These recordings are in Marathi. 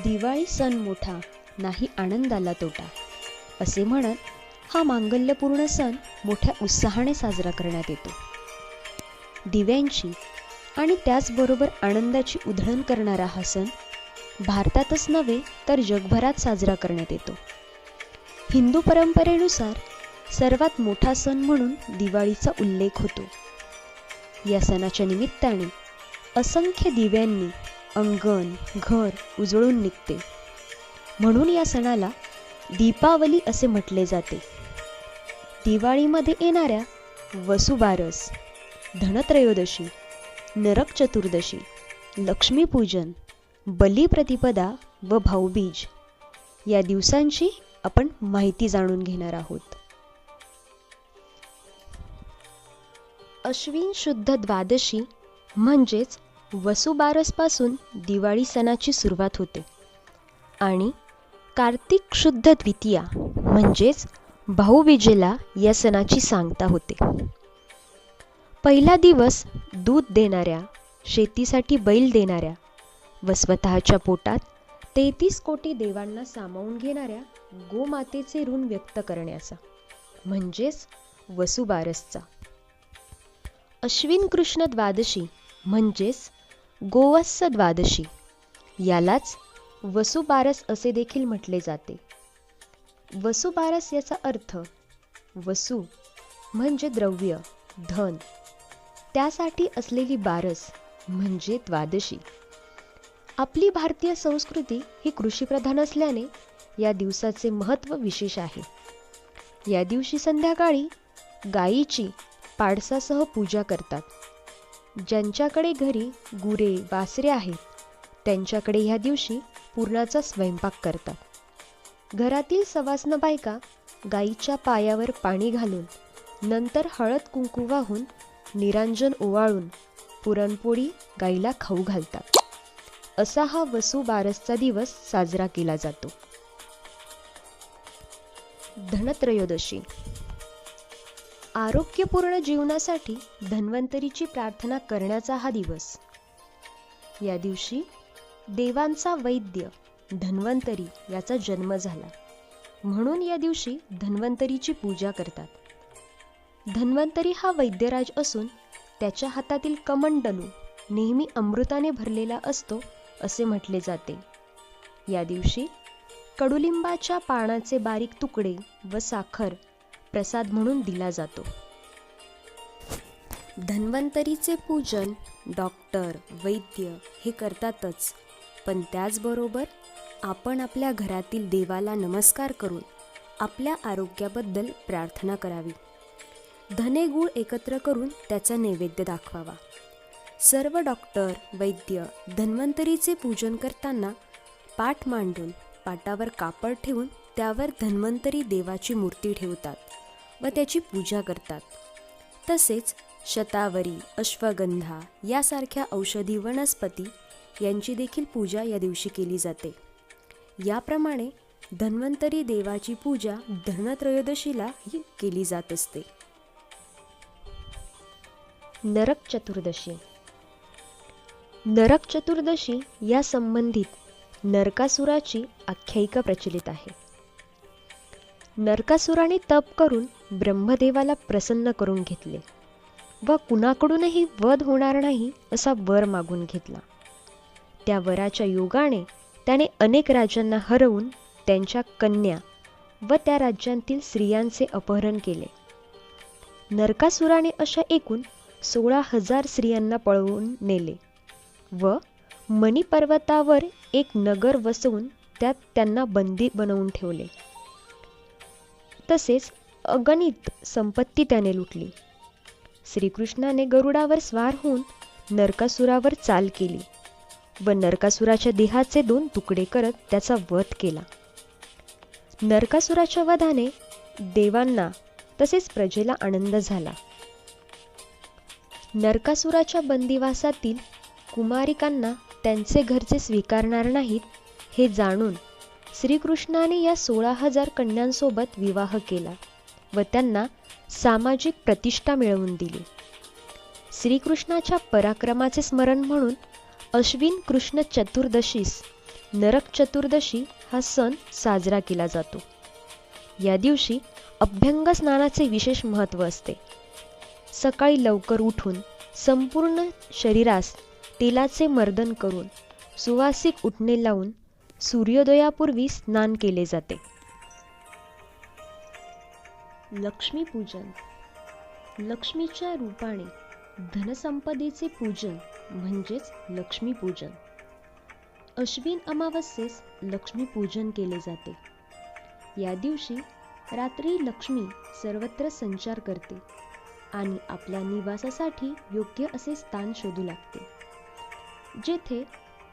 दिवाळी सण मोठा, नाही आनंदाला तोटा, असे म्हणत हा मांगल्यपूर्ण सण मोठ्या उत्साहाने साजरा करण्यात येतो. दिव्यांची आणि त्याचबरोबर आनंदाची उधळण करणारा हा सण भारतातच नव्हे तर जगभरात साजरा करण्यात येतो. हिंदू परंपरेनुसार सर्वात मोठा सण म्हणून दिवाळीचा उल्लेख होतो. या सणाच्या निमित्ताने असंख्य दिव्यांनी अंगण घर उजळून निघते. म्हणून या सणाला दीपावली असे म्हटले जाते. दिवाळीमध्ये येणाऱ्या वसुबारस, धनत्रयोदशी, नरक चतुर्दशी, लक्ष्मीपूजन, बलिप्रतिपदा व भाऊबीज या दिवसांची आपण माहिती जाणून घेणार आहोत. अश्विन शुद्ध द्वादशी म्हणजेच वसुबारसपासून दिवाळी सणाची सुरुवात होते आणि कार्तिक शुद्ध द्वितीया म्हणजेच भाऊबीजेला या सणाची सांगता होते. पहिला दिवस दूध देणाऱ्या, शेतीसाठी बैल देणाऱ्या व स्वतःच्या पोटात 33 कोटी देवांना सामावून घेणाऱ्या गोमातेचे ऋण व्यक्त करण्याचा म्हणजेच वसुबारसचा. अश्विन कृष्ण द्वादशी म्हणजेच गोवत्स द्वादशी यालाच वसुबारस असे देखील म्हटले जाते. वसुबारस याचा अर्थ वसु म्हणजे द्रव्य, धन, त्यासाठी असलेली बारस म्हणजे द्वादशी. आपली भारतीय संस्कृती ही कृषीप्रधान असल्याने या दिवसाचे महत्त्व विशेष आहे. या दिवशी संध्याकाळी गायीची पाडसासह पूजा करतात. ज्यांच्याकडे घरी गुरे वासरे आहेत त्यांच्याकडे ह्या दिवशी पुरणाचा स्वयंपाक करतात. घरातील सवाष्ण बायका गायीच्या पायावर पाणी घालून नंतर हळद कुंकू वाहून निरांजन ओवाळून पुरणपोळी गायीला खाऊ घालतात. असा हा वसुबारसचा दिवस साजरा केला जातो. धनत्रयोदशी, आरोग्यपूर्ण जीवनासाठी धन्वंतरीची प्रार्थना करण्याचा हा दिवस. या दिवशी देवांचा वैद्य धन्वंतरी याचा जन्म झाला म्हणून या दिवशी धन्वंतरीची पूजा करतात. धन्वंतरी हा वैद्यराज असून त्याच्या हातातील कमंडलू नेहमी अमृताने भरलेला असतो असे म्हटले जाते. या दिवशी कडुलिंबाच्या पानाचे बारीक तुकडे व साखर प्रसाद म्हणून दिला जातो. धन्वंतरीचे पूजन डॉक्टर, वैद्य हे करतातच, पण त्याचबरोबर आपण आपल्या घरातील देवाला नमस्कार करून आपल्या आरोग्याबद्दल प्रार्थना करावी. धने गूळ एकत्र करून त्याचा नैवेद्य दाखवावा. सर्व डॉक्टर, वैद्य धन्वंतरीचे पूजन करताना पाट मांडून पाटावर कापड ठेवून त्यावर धन्वंतरी देवाची मूर्ती ठेवतात व त्याची पूजा करतात. तसेच शतावरी, अश्वगंधा यासारख्या औषधी वनस्पती यांची देखील पूजा या दिवशी केली जाते. याप्रमाणे धन्वंतरी देवाची पूजा धनत्रयोदशीला ही केली जात असते. नरक चतुर्दशी, नरक चतुर्दशी या संबंधित नरकासुराची आख्यायिका प्रचलित आहे. नरकासुराने तप करून ब्रह्मदेवाला प्रसन्न करून घेतले व कुणाकडूनही वध होणार नाही असा वर मागून घेतला. त्या वराच्या योगाने त्याने अनेक राजांना हरवून त्यांच्या कन्या व त्या राज्यांतील स्त्रियांचे अपहरण केले. नरकासुराने अशा एकूण 16,000 स्त्रियांना पळवून नेले व मणिपर्वतावर एक नगर वसवून त्यात त्यांना बंदी बनवून ठेवले. तसेच अगणित संपत्ती त्याने लुटली. श्रीकृष्णाने गरुडावर स्वार होऊन नरकासुरावर चाल केली व नरकासुराच्या देहाचे 2 तुकडे करत त्याचा वध केला. नरकासुराच्या वधाने देवांना तसेच प्रजेला आनंद झाला. नरकासुराच्या बंदिवासातील कुमारिकांना त्यांचे घरचे स्वीकारणार नाहीत हे जाणून श्रीकृष्णाने या 16,000 कन्यांसोबत विवाह केला व त्यांना सामाजिक प्रतिष्ठा मिळवून दिली. श्रीकृष्णाच्या पराक्रमाचे स्मरण म्हणून अश्विन कृष्ण चतुर्दशीस नरक चतुर्दशी हा सण साजरा केला जातो. या दिवशी अभ्यंग स्नानाचे विशेष महत्त्व असते. सकाळी लवकर उठून संपूर्ण शरीरास तेलाचे मर्दन करून सुवासिक उटणे लावून सूर्योदयापूर्वी स्नान केले जाते. लक्ष्मीपूजन. लक्ष्मीच्या रूपाने धनसंपदेचे पूजन म्हणजेच लक्ष्मीपूजन. अश्विन अमावस्येस लक्ष्मीपूजन केले जाते. या दिवशी रात्री लक्ष्मी सर्वत्र संचार करते आणि आपल्या निवासासाठी योग्य असे स्थान शोधू लागते. जेथे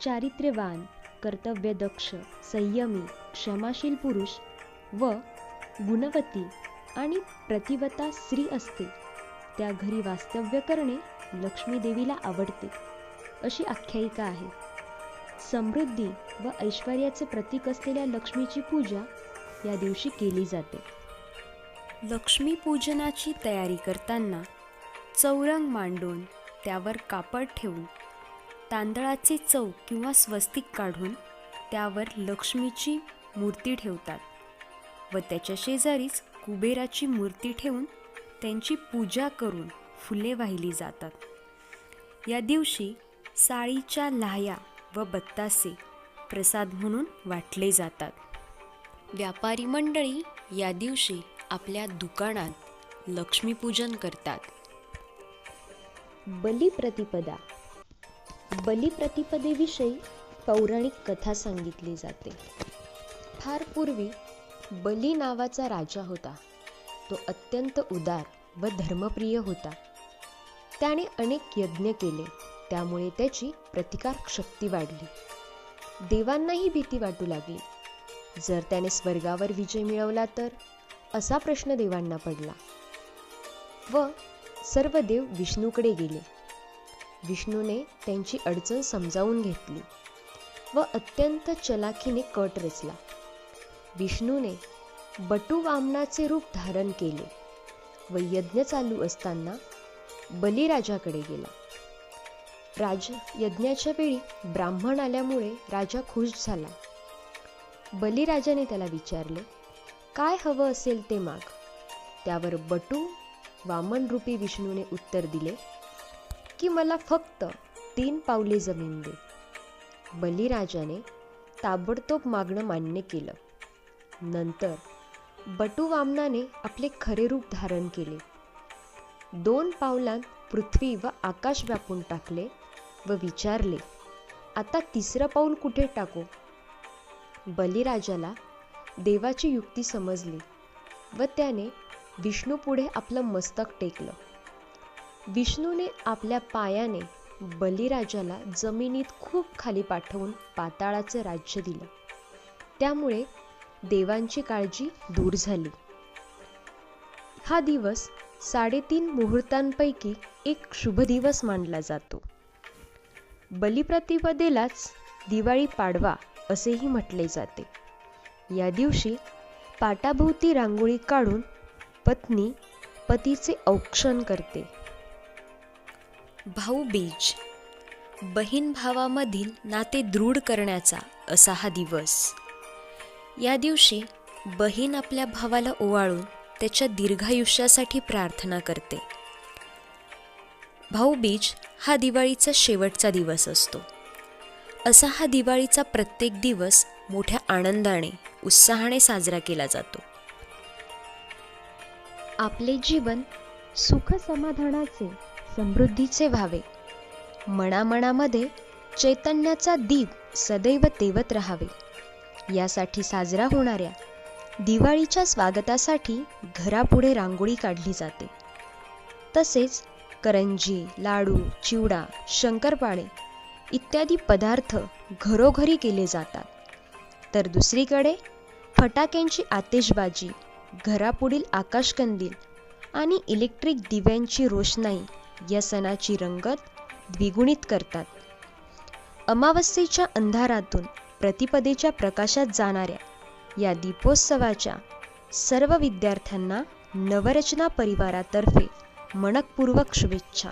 चारित्र्यवान, कर्तव्यदक्ष, संयमी, क्षमाशील पुरुष व गुणवती आणि प्रतिवता स्त्री असते, त्या घरी वास्तव्य करणे लक्ष्मी देवीला आवडते, अशी आख्यायिका आहे. समृद्धी व ऐश्वर्याचे प्रतीक असलेल्या लक्ष्मीची पूजा या दिवशी केली जाते. लक्ष्मीपूजनाची तयारी करताना चौरंग मांडून त्यावर कापड ठेवून तांदळाचे चौक किंवा स्वस्तिक काढून त्यावर लक्ष्मीची मूर्ती ठेवतात व त्याच्या शेजारीच कुबेराची मूर्ती ठेवून त्यांची पूजा करून फुले वाहिली जातात. या दिवशी साळीच्या लाह्या व बत्तासे प्रसाद म्हणून वाटले जातात. व्यापारी मंडळी या दिवशी आपल्या दुकानात लक्ष्मीपूजन करतात. बलिप्रतिपदा. बलिप्रतिपदेविषयी पौराणिक कथा सांगितली जाते. फार पूर्वी बली नावाचा राजा होता. तो अत्यंत उदार व धर्मप्रिय होता. त्याने अनेक यज्ञ केले, त्यामुळे त्याची प्रतिकार शक्ती वाढली. देवांनाही भीती वाटू लागली. जर त्याने स्वर्गावर विजय मिळवला तर, असा प्रश्न देवांना पडला व सर्व देव विष्णूकडे गेले. विष्णूने त्यांची अडचण समजावून घेतली व अत्यंत चलाखीने कट रचला. विष्णूने बटू वामनाचे रूप धारण केले व यज्ञ चालू असताना बलिराजाकडे गेला. यज्ञाच्या वेळी ब्राह्मण आल्यामुळे राजा खुश झाला. बलिराजाने त्याला विचारले, काय हवं असेल ते माग. त्यावर बटू वामन रूपी विष्णूने उत्तर दिले की मला फक्त 3 पावले जमीन दे. बलिराजाने ताबडतोब मागणं मान्य केलं. नंतर बटू वामनाने आपले खरे रूप धारण केले. 2 पावलांत पृथ्वी व आकाश व्यापून टाकले व विचारले, आता 3रं पाऊल कुठे टाकू. बलिराजाला देवाची युक्ती समजली व त्याने विष्णू पुढे आपलं मस्तक टेकलं. विष्णूने आपल्या पायाने बलिराजाला जमिनीत खूप खाली पाठवून पाताळाचं राज्य दिलं. त्यामुळे देवांची काळजी दूर झाली. हा दिवस 3.5 मुहूर्तांपैकी एक शुभ दिवस मानला जातो. बलिप्रतिपदेलाच दिवाळी पाडवा असेही म्हटले जाते. या दिवशी पाटाभोवती रांगोळी काढून पत्नी पतीचे औक्षण करते. भाऊबीज. बहीण भावामधील नाते दृढ करण्याचा असा हा दिवस. या दिवशी बहीण आपल्या भावाला ओवाळून त्याच्या दीर्घायुष्यासाठी प्रार्थना करते. भाऊबीज हा दिवाळीचा शेवटचा दिवस असतो. असा हा दिवाळीचा प्रत्येक दिवस मोठ्या आनंदाने, उत्साहाने साजरा केला जातो. आपले जीवन सुख समाधानाचे, समृद्धीचे व्हावे, मनामनामध्ये चैतन्याचा दीप सदैव तेवत राहावे, यासाठी साजरा होणाऱ्या दिवाळीच्या स्वागतासाठी घरापुढे रांगोळी काढली जाते. तसेच करंजी, लाडू, चिवडा, शंकरपाळे इत्यादी पदार्थ घरोघरी केले जातात. तर दुसरीकडे फटाक्यांची आतिषबाजी, घरापुढील आकाशकंदील आणि इलेक्ट्रिक दिव्यांची रोषणाई या सणाची रंगत द्विगुणित करतात. अमावस्येच्या अंधारातून प्रतिपदेच्या प्रकाशात जाणाऱ्या या दीपोत्सवाच्या सर्व विद्यार्थ्यांना नवरचना परिवारातर्फे मनःपूर्वक शुभेच्छा.